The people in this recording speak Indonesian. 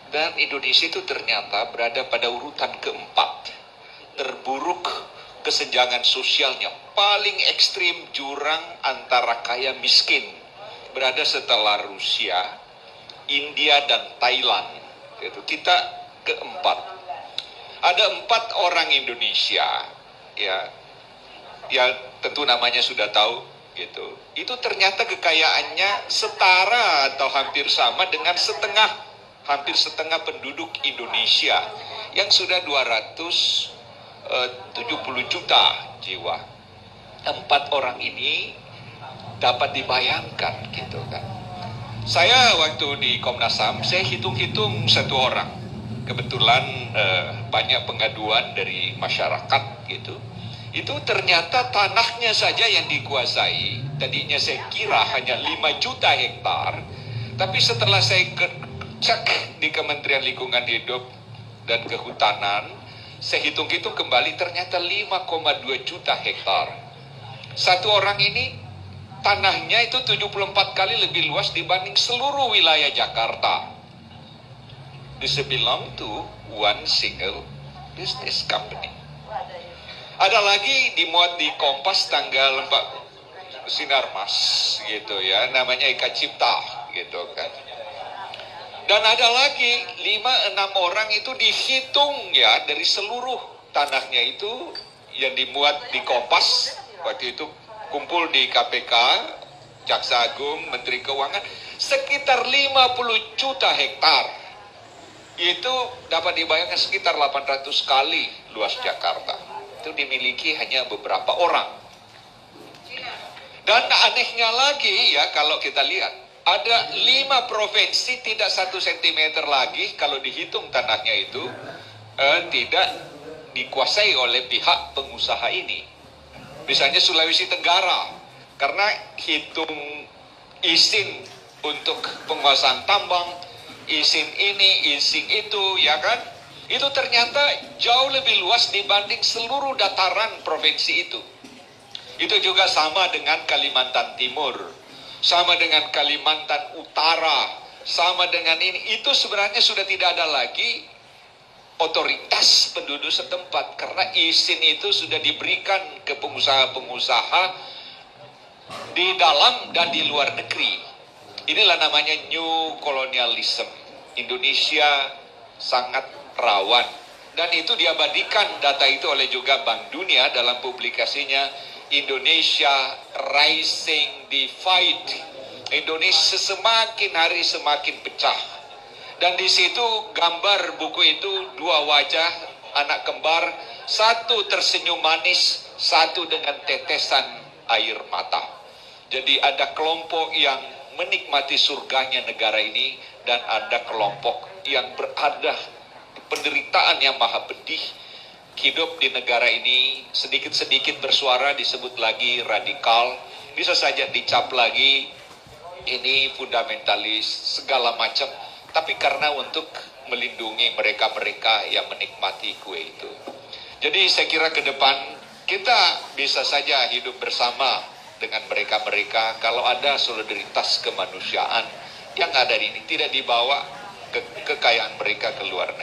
Dan Indonesia itu ternyata berada pada urutan keempat. Terburuk kesenjangan sosialnya, paling ekstrim jurang antara kaya miskin. Berada setelah Rusia, India, dan Thailand. Kita keempat. Ada 4 orang Indonesia, ya tentu namanya sudah tahu, gitu. Itu ternyata kekayaannya setara atau hampir sama dengan hampir setengah penduduk Indonesia yang sudah 270 juta jiwa. 4 orang ini dapat dibayangkan, gitu kan. Saya waktu di Komnas HAM, saya hitung-hitung 1 orang. Kebetulan banyak pengaduan dari masyarakat, gitu. Itu ternyata tanahnya saja yang dikuasai. Tadinya saya kira hanya 5 juta hektar, tapi setelah saya cek di Kementerian Lingkungan Hidup dan Kehutanan, saya hitung-hitung kembali ternyata 5,2 juta hektar. 1 orang ini tanahnya itu 74 kali lebih luas dibanding seluruh wilayah Jakarta. This belong to one single business company. Ada lagi dimuat di Kompas tanggal 4 Sinarmas, gitu ya, namanya Eka Cipta, gitu kan. Dan ada lagi 5-6 orang itu dihitung ya dari seluruh tanahnya itu yang dimuat di Kompas. Waktu itu kumpul di KPK, Jaksa Agung, Menteri Keuangan, sekitar 50 juta hektar. Itu dapat dibayangkan sekitar 800 kali luas Jakarta. Itu dimiliki hanya beberapa orang. Dan anehnya lagi ya, kalau kita lihat, ada 5 provinsi tidak 1 cm lagi kalau dihitung tanahnya itu tidak dikuasai oleh pihak pengusaha ini. Misalnya Sulawesi Tenggara, karena hitung izin untuk penguasaan tambang, izin ini, izin itu, ya kan? Itu ternyata jauh lebih luas dibanding seluruh dataran provinsi itu. Itu juga sama dengan Kalimantan Timur, sama dengan Kalimantan Utara, sama dengan ini. Itu sebenarnya sudah tidak ada lagi otoritas penduduk setempat, karena izin itu sudah diberikan ke pengusaha-pengusaha di dalam dan di luar negeri. Inilah namanya new colonialism. Indonesia sangat rawan. Dan itu diabadikan data itu oleh juga Bank Dunia dalam publikasinya Indonesia Rising Divide. Indonesia semakin hari semakin pecah. Dan di situ gambar buku itu 2 wajah anak kembar, satu tersenyum manis, satu dengan tetesan air mata. Jadi ada kelompok yang menikmati surganya negara ini, dan ada kelompok yang berada penderitaan yang maha pedih. Hidup di negara ini sedikit-sedikit bersuara disebut lagi radikal, bisa saja dicap lagi ini fundamentalis, segala macam. Tapi karena untuk melindungi mereka-mereka yang menikmati kue itu. Jadi saya kira ke depan kita bisa saja hidup bersama dengan mereka-mereka kalau ada solidaritas kemanusiaan yang ada di ini, tidak dibawa kekayaan mereka ke luar negeri.